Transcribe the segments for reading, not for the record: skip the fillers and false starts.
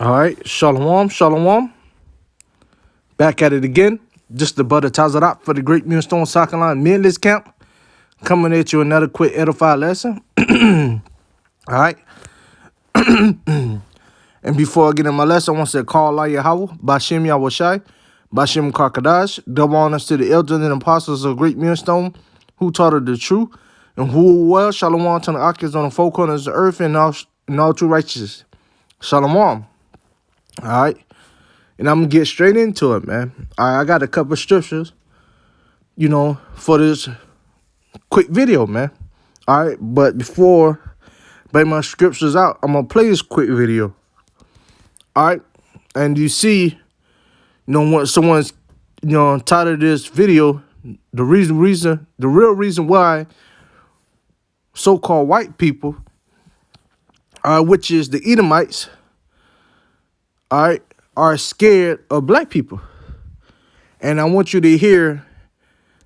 All right, shalom, shalom. Back at it again. Just the butter Tazarat for the Great Millstone Soccer Line Men's Camp. Coming at you another quick edified lesson. All right. And before I get in my lesson, I want to say call Allah Yahweh, Bashem Yahushai, Bashem Karkadash, double honors to the elders and apostles of Great Millstone who taught us the truth and who well, shalom to the Akis on the four corners of the earth and all true righteousness. Shalom. All right. And I'm going to get straight into it, man. All right, I got a couple of scriptures, for this quick video, man. All right, but before I bring my scriptures out, I'm going to play this quick video. All right, and you see, what someone's, titled this video, the real reason why so-called white people, which is the Edomites, all right, are scared of black people. And I want you to hear,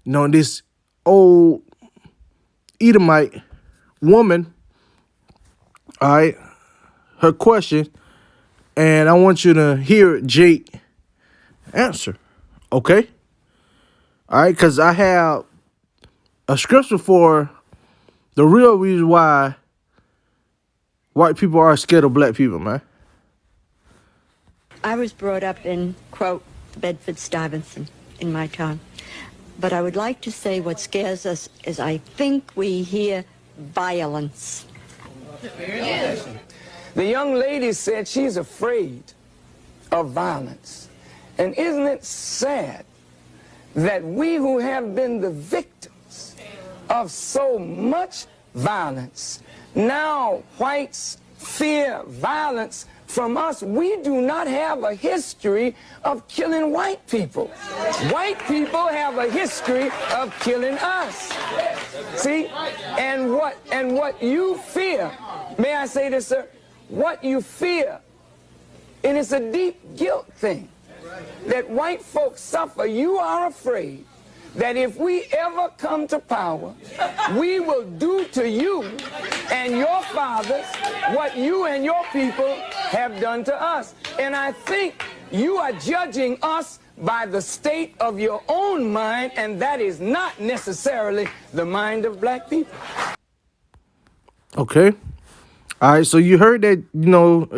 this old Edomite woman, all right, her question, and I want you to hear Jake answer, okay? All right, because I have a scripture for the real reason why white people are scared of black people, man. I was brought up in, quote, Bedford-Stuyvesant in my time. But I would like to say what scares us is I think we hear violence. Yes. The young lady said she's afraid of violence. And isn't it sad that we who have been the victims of so much violence, now whites fear violence from us? We do not have a history of killing white people. White people have a history of killing us. See? And what you fear, may I say this, sir? What you fear, and it's a deep guilt thing, that white folks suffer. You are afraid that if we ever come to power, we will do to you and your fathers what you and your people have done to us. And I think you are judging us by the state of your own mind, and that is not necessarily the mind of black people. Okay. All right, so you heard that,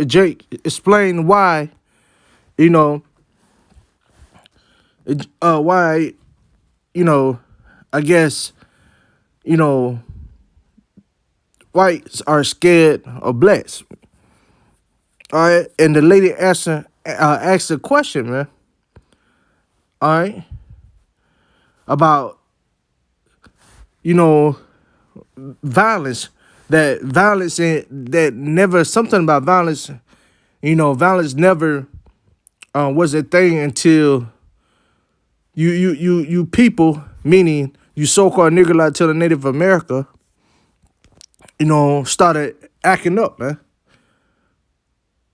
Jake explain why, why, I guess, whites are scared of blacks. All right, and the lady asked a question, man. All right, about, violence. That violence something about violence, violence never was a thing until you people, meaning you so-called nigger Latino Native America, started acting up, man.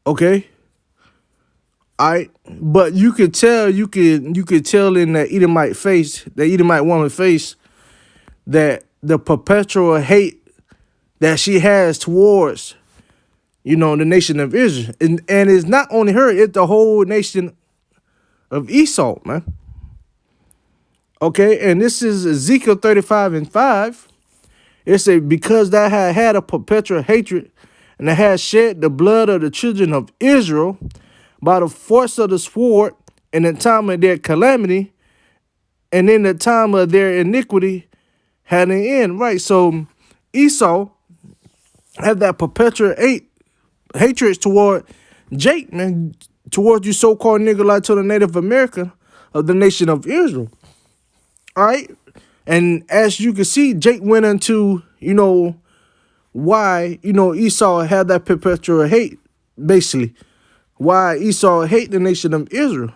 Okay. All right, but you could tell in the Edomite woman's face, that the perpetual hate that she has towards, the nation of Israel. And it's not only her, it's the whole nation of Esau, man. Okay, and this is Ezekiel 35:5. It says, because thou had a perpetual hatred, and thou hast shed the blood of the children of Israel by the force of the sword in the time of their calamity, and in the time of their iniquity had an end. Right, so Esau have that perpetual hatred toward Jake, man, towards you so-called nigger Latino Native American of the nation of Israel. All right, and as you can see, Jake went into, why, Esau had that perpetual hate, basically. Why Esau hate the nation of Israel.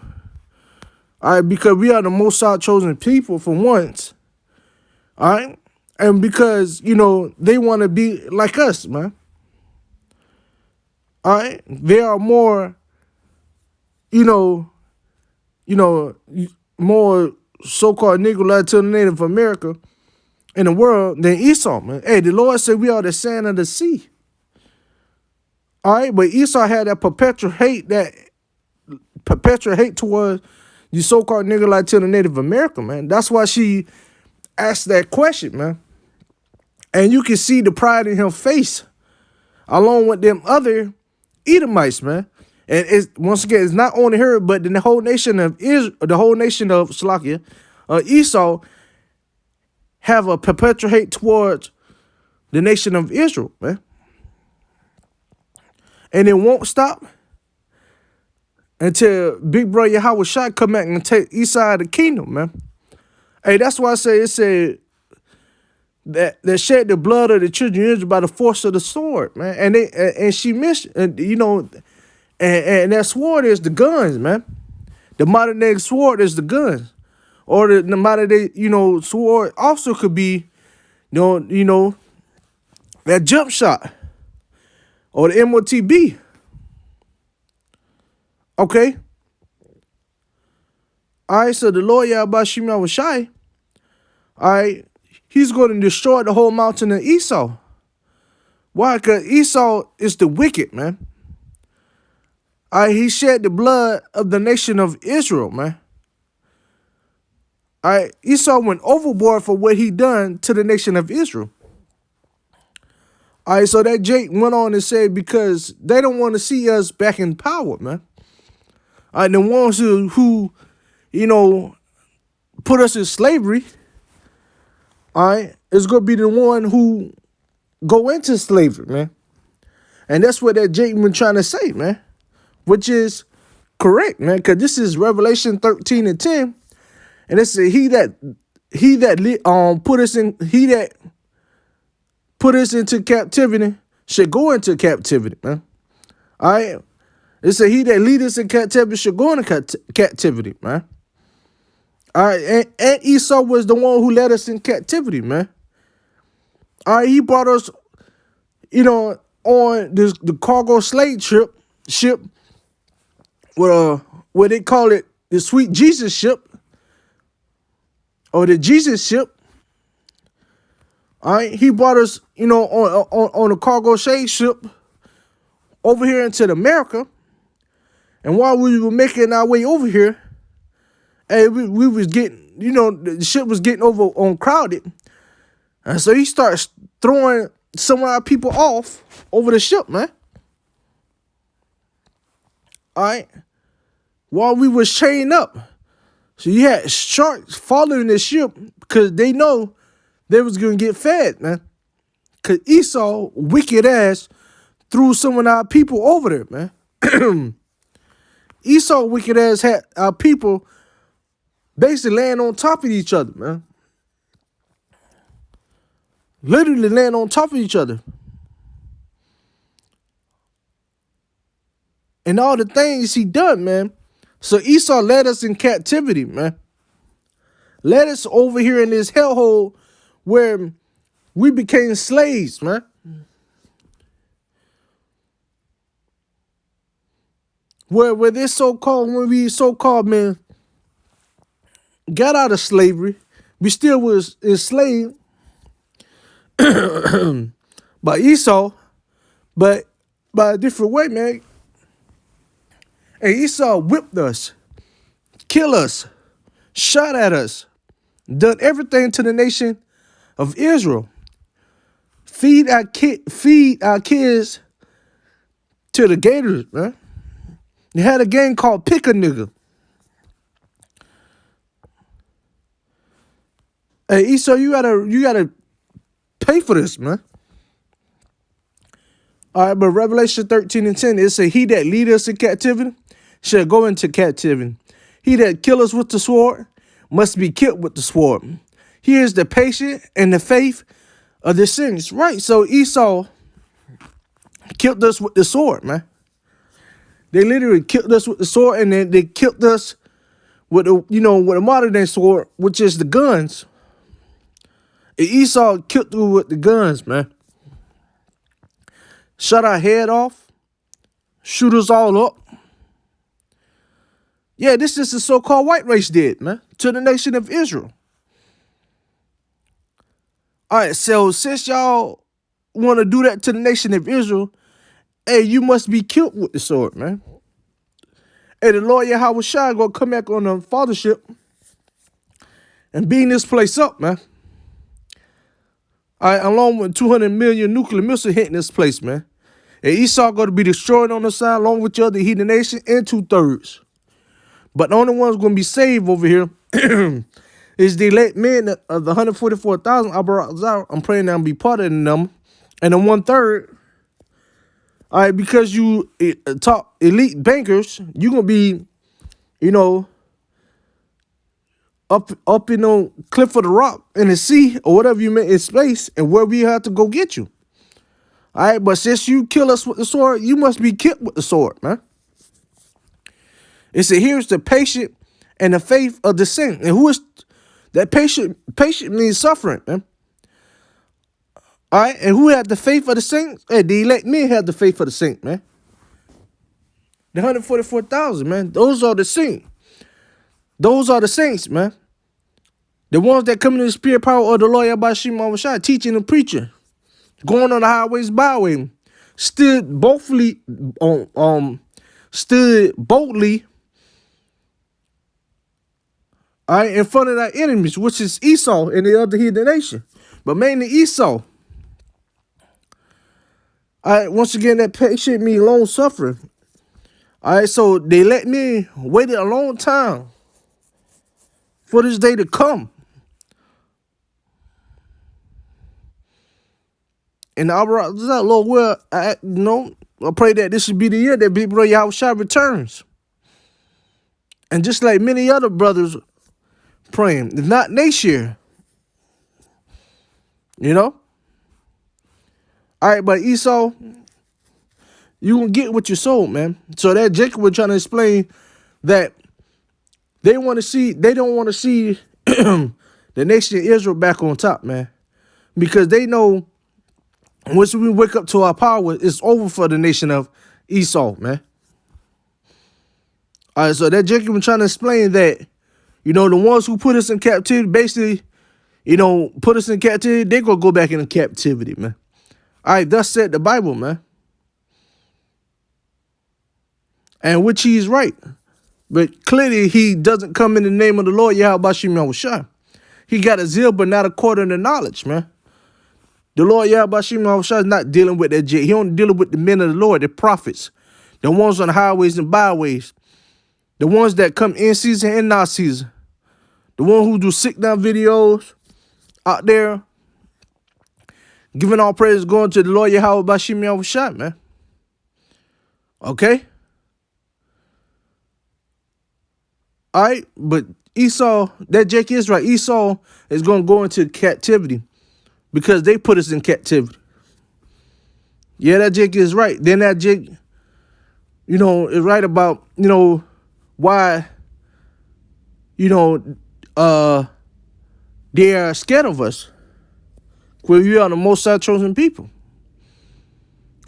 All right, because we are the most chosen people for once. All right. And because, they want to be like us, man. All right. They are more, more so-called Negro Latino Native America in the world than Esau, man. Hey, the Lord said we are the sand of the sea. All right, but Esau had that perpetual hate towards you so-called nigga like to the Native American, man. That's why she asked that question, man. And you can see the pride in her face, along with them other Edomites, man. And it's once again, it's not only her, but the whole nation of Israel, the whole nation of Salakia, Esau, have a perpetual hate towards the nation of Israel, man. And it won't stop until Big Brother Yahweh Shai come back and take Esau out of the kingdom, man. Hey, that's why I say it said that shed the blood of the children of Israel by the force of the sword, man. And she mentioned, you know, and that sword is the guns, man. The modern day sword is the guns, or the modern day, you know, sword also could be, you know, that jump shot or the MOTB. Okay. All right. So the Lord Yahweh Shem Yahweh Shai, all right, he's going to destroy the whole mountain of Esau. Why? Because Esau is the wicked, man. All right, he shed the blood of the nation of Israel, man. All right, Esau went overboard for what he done to the nation of Israel. All right, so that Jake went on to say because they don't want to see us back in power, man. All right, the ones who you know, put us in slavery, all right, is going to be the one who go into slavery, man. And that's what that Jake been trying to say, man. Which is correct, man, because this is Revelation 13:10, and it says he that put us into captivity should go into captivity, man. All right, it said he that lead us in captivity should go into captivity, man. All right, and Esau was the one who led us in captivity, man. All right, he brought us, you know, on the cargo slave ship. What they call it, the Sweet Jesus ship, or the Jesus ship. All right, he brought us, you know, on a cargo slave ship over here into America, and while we were making our way over here, and we was getting, you know, the ship was getting over on crowded, and so he starts throwing some of our people off over the ship, man. All right. While we was chained up. So you had sharks following the ship because they know they was going to get fed, man. Because Esau, wicked ass, threw some of our people over there, man. Esau, wicked ass, had our people basically laying on top of each other, man. Literally laying on top of each other. And all the things he done, man. So Esau led us in captivity, man. Led us over here in this hellhole where we became slaves, man. Where this so-called, when we so-called, man, got out of slavery, we still was enslaved by Esau, but by a different way, man. And Esau whipped us, killed us, shot at us, done everything to the nation of Israel. Feed our kids to the gators, man. They had a game called Pick a Nigga. Hey, Esau, you gotta pay for this, man. All right, but Revelation 13:10, it says, he that lead us in captivity shall go into captivity. He that kill us with the sword must be killed with the sword. Here is the patience and the faith of the saints. Right, so Esau killed us with the sword, man. They literally killed us with the sword, and then they killed us with with a modern day sword, which is the guns. And Esau killed us with the guns, man. Shut our head off, shoot us all up. Yeah, this is the so-called white race did, man, to the nation of Israel. All right, so since y'all want to do that to the nation of Israel, hey, you must be killed with the sword, man. Hey, the Lord Yahweh Shai gonna come back on the fathership and beam this place up, man. All right, along with 200 million nuclear missiles hitting this place, man. And Esau going to be destroyed on the side along with the other heathen nation and 2/3. But the only ones going to be saved over here is the elect men of the 144,000. I'm praying that I'll be part of them. And the 1/3, all right, because you top elite bankers, you're going to be, you know, up in the cliff of the rock in the sea or whatever you meant in space, and where we have to go get you. All right, but since you kill us with the sword, you must be killed with the sword, man. It said, here's the patient and the faith of the saint. And who is that patient? Patient means suffering, man. All right, and who had the faith of the saints? Hey, the elect men had the faith of the saint, man. The 144,000, man. Those are the saints. Those are the saints, man. The ones that come in the spirit power of the Lord Yahweh Shai, teaching and preaching, going on the highways, byway, stood boldly, all right, in front of our enemies, which is Esau and the other heathen nation, but mainly Esau. All right, once again, that patient means long suffering. All right, so they let me wait a long time for this day to come. And Lord, well, I pray that this should be the year that Big Brother Yahweh Shai returns. And just like many other brothers praying, if not next year, you know? All right, but Esau, you gonna get what you sold, man. So that Jacob was trying to explain that they don't want to see the nation of Israel back on top, man. Because they know once we wake up to our power, it's over for the nation of Esau, man. All right, so that Jacob was trying to explain that, you know, the ones who put us in captivity, basically, you know, put us in captivity, they're going to go back into captivity, man. All right, thus said the Bible, man. And which he's right. But clearly he doesn't come in the name of the Lord Yahweh Shai. He got a zeal, but not according to knowledge, man. The Lord Yahweh Shai is not dealing with that jet. He only dealing with the men of the Lord, the prophets, the ones on the highways and byways, the ones that come in season and not season, the one who do sit down videos out there, giving all praise going to the Lord Yahweh Shai, man. Okay? All right, but Esau, that Jake is right. Esau is going to go into captivity because they put us in captivity. Yeah, that Jake is right. Then that Jake, you know, is right about, you know, why, you know, they are scared of us. Well, we are the most chosen people.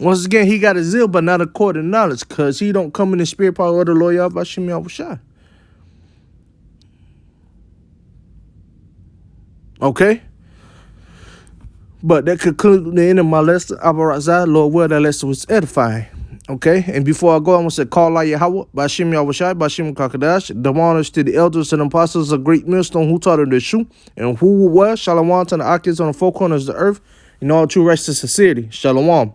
Once again, he got a zeal, but not according to knowledge, because he don't come in the spirit power of the Lord Yahweh Shai. Okay? But that concludes the end of my lesson. Lord, well, that lesson was edifying. Okay? And before I go, I want to say, call out Yahweh, Bashim Yahweh Shai, Bashim Kakadash, the honors to the elders and apostles of Great Millstone who taught of the truth, and who were, Shalom to the occupants on the four corners of the earth, in all true righteous sincerity. Shalom.